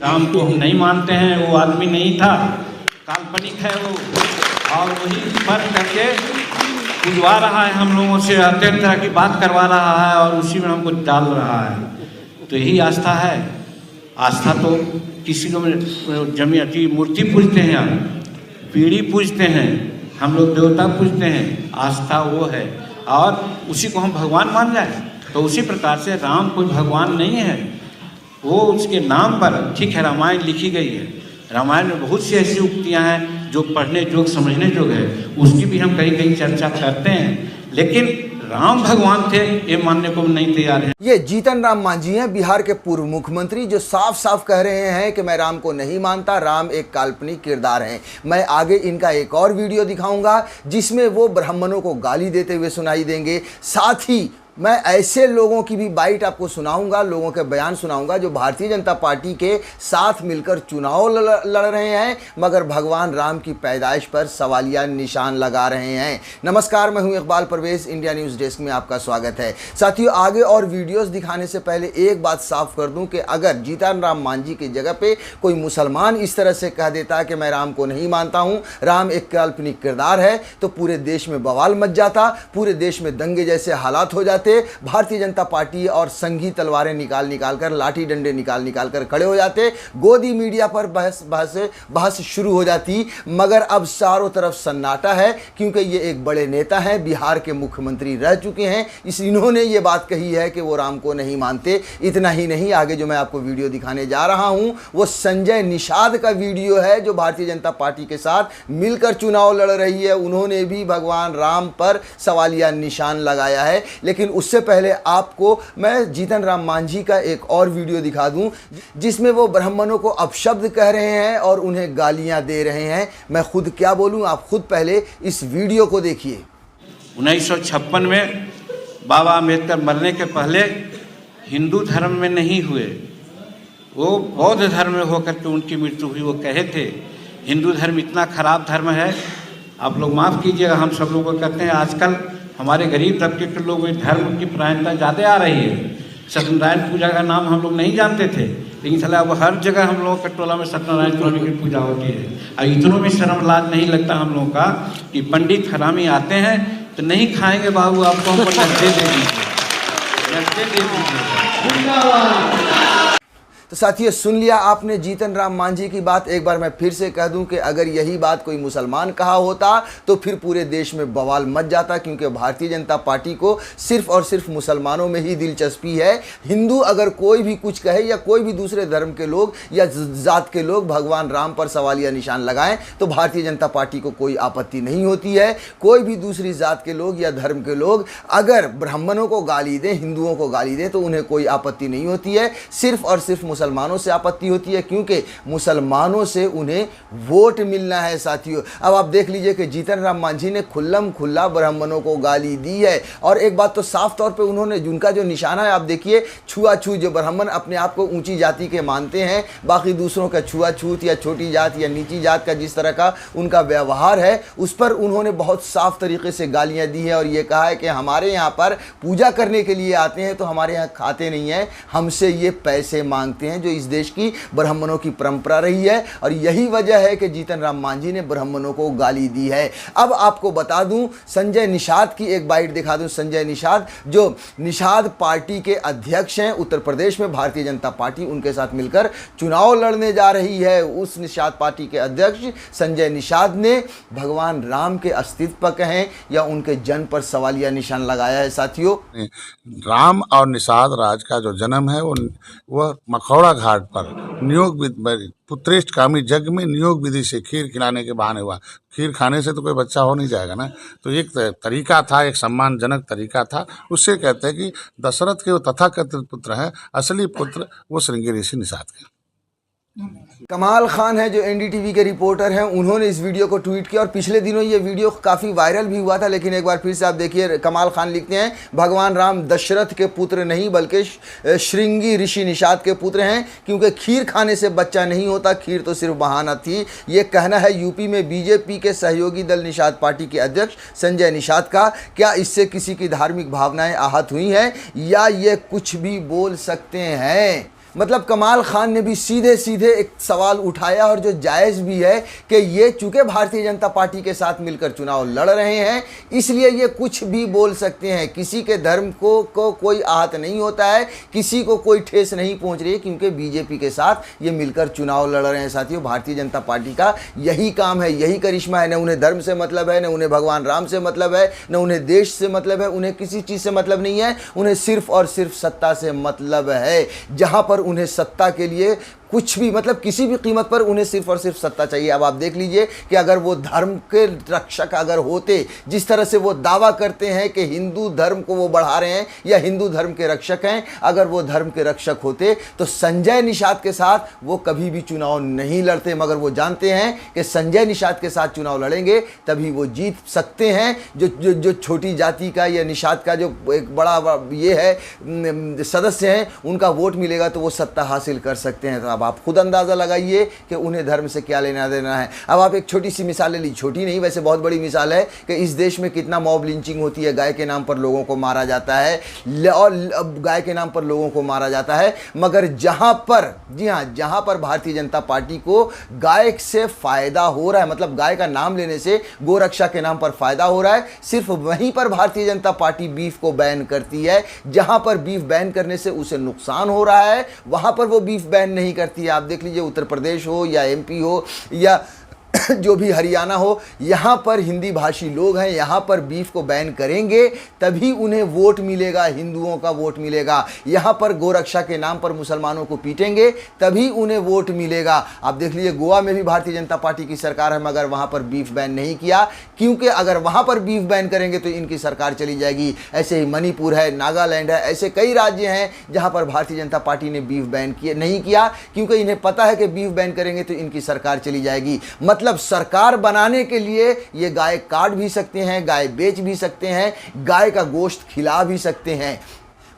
राम को हम नहीं मानते हैं, वो आदमी नहीं था, काल्पनिक है वो, और वही फर्क करके बुझवा रहा है हम लोगों से, अत्यंत तरह की बात करवा रहा है और उसी में हमको डाल रहा है। तो यही आस्था है। आस्था तो किसी को जमी मूर्ति पूजते हैं, पीढ़ी पूजते हैं, हम लोग देवता पूजते हैं, आस्था वो है और उसी को हम भगवान मान जाए। तो उसी प्रकार से राम कोई भगवान नहीं है, वो उसके नाम पर, ठीक है, रामायण लिखी गई है, रामायण में बहुत सी ऐसी उक्तियाँ हैं जो पढ़ने जोग समझने जोग है, उसकी भी हम कहीं कहीं चर्चा करते हैं, लेकिन राम भगवान थे ये मानने को नहीं तैयार है। ये जीतन राम मांझी हैं, बिहार के पूर्व मुख्यमंत्री, जो साफ साफ कह रहे हैं कि मैं राम को नहीं मानता, राम एक काल्पनिक किरदार हैं। मैं आगे इनका एक और वीडियो दिखाऊंगा जिसमें वो ब्राह्मणों को गाली देते हुए सुनाई देंगे। साथ ही मैं ऐसे लोगों की भी बाइट आपको सुनाऊंगा, लोगों के बयान सुनाऊंगा जो भारतीय जनता पार्टी के साथ मिलकर चुनाव लड़ रहे हैं मगर भगवान राम की पैदाइश पर सवालिया निशान लगा रहे हैं। नमस्कार, मैं हूं Iqbal Parvez, India News desk में आपका स्वागत है। साथियों, आगे और वीडियोस दिखाने से पहले एक बात साफ कर दूं कि अगर जीतन राम मांझी की जगह पे कोई मुसलमान इस तरह से कह देता कि मैं राम को नहीं मानता हूं, राम एक काल्पनिक किरदार है, तो पूरे देश में बवाल मच जाता, पूरे देश में दंगे जैसे हालात हो जाते। भारतीय जनता पार्टी और संघी तलवारें निकाल कर, लाठी डंडे निकाल कर खड़े हो जाते, गोदी मीडिया पर बहस शुरू हो जाती। मगर अब चारों तरफ सन्नाटा है क्योंकि ये एक बड़े नेता हैं, बिहार के मुख्यमंत्री रह चुके हैं, इन्होंने ये बात कही है कि वो राम को नहीं मानते। इतना ही नहीं, आगे जो मैं आपको वीडियो दिखाने जा रहा हूं वो संजय निषाद का वीडियो है जो भारतीय जनता पार्टी के साथ मिलकर चुनाव लड़ रही है। उन्होंने भी भगवान राम पर सवालिया निशान लगाया है। लेकिन उससे पहले आपको मैं जीतन राम मांझी का एक और वीडियो दिखा दूं जिसमें वो ब्राह्मणों को अपशब्द कह रहे हैं और उन्हें गालियां दे रहे हैं। मैं खुद क्या बोलूं, आप खुद पहले इस वीडियो को देखिए। 1956 में बाबा अम्बेडकर मरने के पहले हिंदू धर्म में नहीं हुए, वो बौद्ध धर्म में होकर के उनकी मृत्यु हुई। वो कहे थे हिंदू धर्म इतना खराब धर्म है, आप लोग माफ़ कीजिएगा, हम सब लोग को कहते हैं आजकल हमारे गरीब तबके के लोग धर्म की प्रायणता ज़्यादा आ रही है। सत्यनारायण पूजा का नाम हम लोग नहीं जानते थे, लेकिन साला अब हर जगह हम लोगों के टोला में सत्यनारायण स्वामी की पूजा होती है। और इतनों में शर्म लाज नहीं लगता हम लोगों का कि पंडित हरामी आते हैं तो नहीं खाएंगे बाबू, आपको हमको नजदे दे दीजिए, नजदे दे दीजिए। तो साथियों, सुन लिया आपने जीतन राम मांझी की बात। एक बार मैं फिर से कह दूं कि अगर यही बात कोई मुसलमान कहा होता तो फिर पूरे देश में बवाल मच जाता, क्योंकि भारतीय जनता पार्टी को सिर्फ और सिर्फ मुसलमानों में ही दिलचस्पी है। हिंदू अगर कोई भी कुछ कहे या कोई भी दूसरे धर्म के लोग या जात के लोग भगवान राम पर सवालिया निशान लगाएं तो भारतीय जनता पार्टी को कोई आपत्ति नहीं होती है। कोई भी दूसरी जात के लोग या धर्म के लोग अगर ब्राह्मणों को गाली दें, हिंदुओं को गाली दें तो उन्हें कोई आपत्ति नहीं होती है। सिर्फ और सिर्फ मुसलमानों से आपत्ति होती है क्योंकि मुसलमानों से उन्हें वोट मिलना है। साथियों, अब आप देख लीजिए कि जीतन राम मांझी ने खुल्लम खुल्ला ब्राह्मणों को गाली दी है। और एक बात तो साफ तौर पे उन्होंने, उनका जो निशाना है आप देखिए, छुआछूत, जो ब्राह्मण अपने आप को ऊंची जाति के मानते हैं, बाकी दूसरों का छुआछूत या छोटी जात या नीची जात का जिस तरह का उनका व्यवहार है उस पर उन्होंने बहुत साफ तरीके से गालियां दी है और ये कहा है कि हमारे यहाँ पर पूजा करने के लिए आते हैं तो हमारे यहाँ खाते नहीं हैं, हमसे ये पैसे मांगते हैं, जो इस देश की ब्राह्मणों की परंपरा रही है। और यही वजह है कि जीतन राम मांझी ने ब्राह्मणों को गाली दी है। अब आपको बता दूं, संजय निषाद की एक बाइट दिखा दूं। संजय निषाद, जो निषाद पार्टी के अध्यक्ष हैं उत्तर प्रदेश में, भारतीय जनता पार्टी उनके साथ मिलकर चुनाव लड़ने जा रही है, उस निषाद पार्टी के अध्यक्ष संजय निषाद ने भगवान राम के अस्तित्व पर कहें या उनके जन्म पर सवालिया निशान लगाया है। साथियों, राम और निषाद राज का जो जन्म है वह मखौड़ा घाट पर नियोग पुत्रेष्ट कामी यज्ञ में नियोग विधि से खीर खिलाने के बहाने हुआ। खीर खाने से तो कोई बच्चा हो नहीं जाएगा ना, तो एक तरीका था, एक सम्मानजनक तरीका था। उससे कहते हैं कि दशरथ के वो तथाकथित पुत्र हैं, असली पुत्र वो श्रृंगी ऋषि निषाद के। कमाल खान है जो एनडीटीवी के रिपोर्टर हैं, उन्होंने इस वीडियो को ट्वीट किया और पिछले दिनों ये वीडियो काफ़ी वायरल भी हुआ था। लेकिन एक बार फिर से आप देखिए, कमाल खान लिखते हैं भगवान राम दशरथ के पुत्र नहीं बल्कि श्रृंगी ऋषि निषाद के पुत्र हैं, क्योंकि खीर खाने से बच्चा नहीं होता, खीर तो सिर्फ बहाना थी। ये कहना है यूपी में बीजेपी के सहयोगी दल निषाद पार्टी के अध्यक्ष संजय निषाद का। क्या इससे किसी की धार्मिक भावनाएं आहत हुई हैं या ये कुछ भी बोल सकते हैं? मतलब कमाल खान ने भी सीधे सीधे एक सवाल उठाया और जो जायज़ भी है कि ये चूंकि भारतीय जनता पार्टी के साथ मिलकर चुनाव लड़ रहे हैं इसलिए ये कुछ भी बोल सकते हैं, किसी के धर्म को कोई आहत नहीं होता है, किसी को कोई ठेस नहीं पहुंच रही है क्योंकि बीजेपी के साथ ये मिलकर चुनाव लड़ रहे हैं। साथियों, भारतीय जनता पार्टी का यही काम है, यही करिश्मा है। न उन्हें धर्म से मतलब है, न उन्हें भगवान राम से मतलब है, न उन्हें देश से मतलब है, उन्हें किसी चीज़ से मतलब नहीं है, उन्हें सिर्फ और सिर्फ सत्ता से मतलब है। जहां पर उन्हें सत्ता के लिए कुछ भी मतलब किसी भी कीमत पर उन्हें सिर्फ और सिर्फ सत्ता चाहिए। अब आप देख लीजिए कि अगर वो धर्म के रक्षक अगर होते, जिस तरह से वो दावा करते हैं कि हिंदू धर्म को वो बढ़ा रहे हैं या हिंदू धर्म के रक्षक हैं, अगर वो धर्म के रक्षक होते तो संजय निषाद के साथ वो कभी भी चुनाव नहीं लड़ते। मगर वो जानते हैं कि संजय निषाद के साथ चुनाव लड़ेंगे तभी वो जीत सकते हैं। जो छोटी जाति का या निषाद का जो एक बड़ा ये है सदस्य हैं, उनका वोट मिलेगा तो वो सत्ता हासिल कर सकते हैं। तो अब आप खुद अंदाज़ा लगाइए कि उन्हें धर्म से क्या लेना देना है। अब आप एक छोटी सी मिसाल ले लीजिए, छोटी नहीं वैसे बहुत बड़ी मिसाल है कि इस देश में कितना मॉब लिंचिंग होती है, गाय के नाम पर लोगों को मारा जाता है और गाय के नाम पर लोगों को मारा जाता है। मगर जहां पर, जी हाँ, जहां पर भारतीय जनता पार्टी को गाय से फायदा हो रहा है, मतलब गाय का नाम लेने से गोरक्षा के नाम पर फायदा हो रहा है, सिर्फ वहीं पर भारतीय जनता पार्टी बीफ को बैन करती है। जहां पर बीफ बैन करने से उसे नुकसान हो रहा है वहां पर वो बीफ बैन नहीं करती। आप देख लीजिए उत्तर प्रदेश हो या एमपी हो या जो भी हरियाणा हो, यहाँ पर हिंदी भाषी लोग हैं, यहाँ पर बीफ को बैन करेंगे तभी उन्हें वोट मिलेगा, हिंदुओं का वोट मिलेगा। यहाँ पर गोरक्षा के नाम पर मुसलमानों को पीटेंगे तभी उन्हें वोट मिलेगा। आप देख लीजिए गोवा में भी भारतीय जनता पार्टी की सरकार है मगर वहाँ पर बीफ बैन नहीं किया, क्योंकि अगर वहाँ पर बीफ बैन करेंगे तो इनकी सरकार चली जाएगी। ऐसे ही मणिपुर है, नागालैंड है, ऐसे कई राज्य हैं जहाँ पर भारतीय जनता पार्टी ने बीफ बैन नहीं किया क्योंकि इन्हें पता है कि बीफ बैन करेंगे तो इनकी सरकार चली जाएगी। मतलब सरकार बनाने के लिए ये गाय काट भी सकते हैं, गाय बेच भी सकते हैं, गाय का गोश्त खिला भी सकते हैं।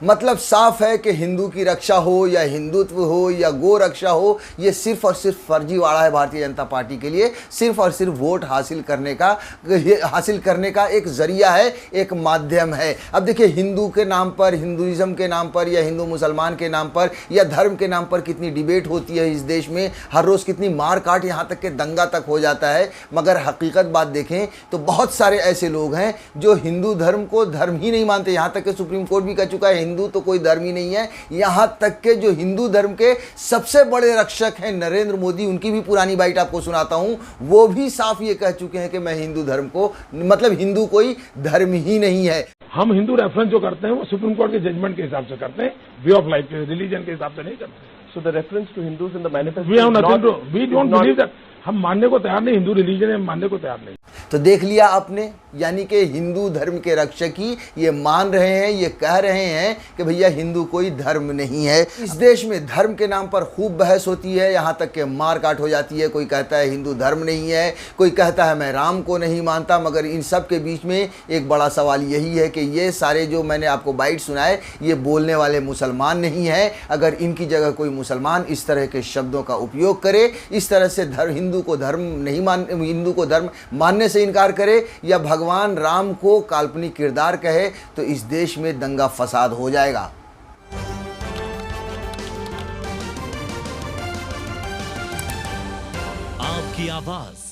मतलब साफ है कि हिंदू की रक्षा हो या हिंदुत्व हो या गो रक्षा हो, ये सिर्फ और सिर्फ फर्जीवाड़ा है भारतीय जनता पार्टी के लिए। सिर्फ और सिर्फ वोट हासिल करने का एक जरिया है, एक माध्यम है। अब देखिए हिंदू के नाम पर, हिंदुइज्म के नाम पर या हिंदू मुसलमान के नाम पर या धर्म के नाम पर कितनी डिबेट होती है इस देश में, हर रोज़ कितनी मार काट, यहाँ तक कि दंगा तक हो जाता है। मगर हकीकत बात देखें तो बहुत सारे ऐसे लोग हैं जो हिंदू धर्म को धर्म ही नहीं मानते। यहाँ तक कि सुप्रीम कोर्ट भी कह चुका है हिंदू तो कोई धर्म ही नहीं है। यहां तक के जो हिंदू धर्म के सबसे बड़े रक्षक हैं नरेंद्र मोदी, उनकी भी पुरानी बाइट आपको सुनाता हूं, वो भी साफ ये कह चुके हैं कि मैं हिंदू धर्म को, मतलब हिंदू कोई धर्म ही नहीं है। हम हिंदू रेफरेंस जो करते हैं वो सुप्रीम कोर्ट के जजमेंट के हिसाब से करते हैं, वे ऑफ लाइफ के, रिलीजन के हिसाब से नहीं करते। So the reference to Hindus in the manifesto. We have nothing to. We don't believe that. हम मानने को तैयार नहीं, हिंदू रिलीजन है, हम मानने को तैयार नहीं। तो देख लिया आपने, यानी कि हिंदू धर्म के रक्षक ही ये मान रहे हैं, ये कह रहे हैं कि भैया हिंदू कोई धर्म नहीं है। इस देश में धर्म के नाम पर खूब बहस होती है, यहाँ तक कि मारकाट हो जाती है। कोई कहता है हिंदू धर्म नहीं है, कोई कहता है मैं राम को नहीं मानता। मगर इन सब के बीच में एक बड़ा सवाल यही है कि ये सारे जो मैंने आपको बाइट सुनाए, ये बोलने वाले मुसलमान नहीं हैं। अगर इनकी जगह कोई मुसलमान इस तरह के शब्दों का उपयोग करे, इस तरह से हिंदू को धर्म मानने से इनकार करे या भगवान राम को काल्पनिक किरदार कहे, तो इस देश में दंगा फसाद हो जाएगा। आपकी आवाज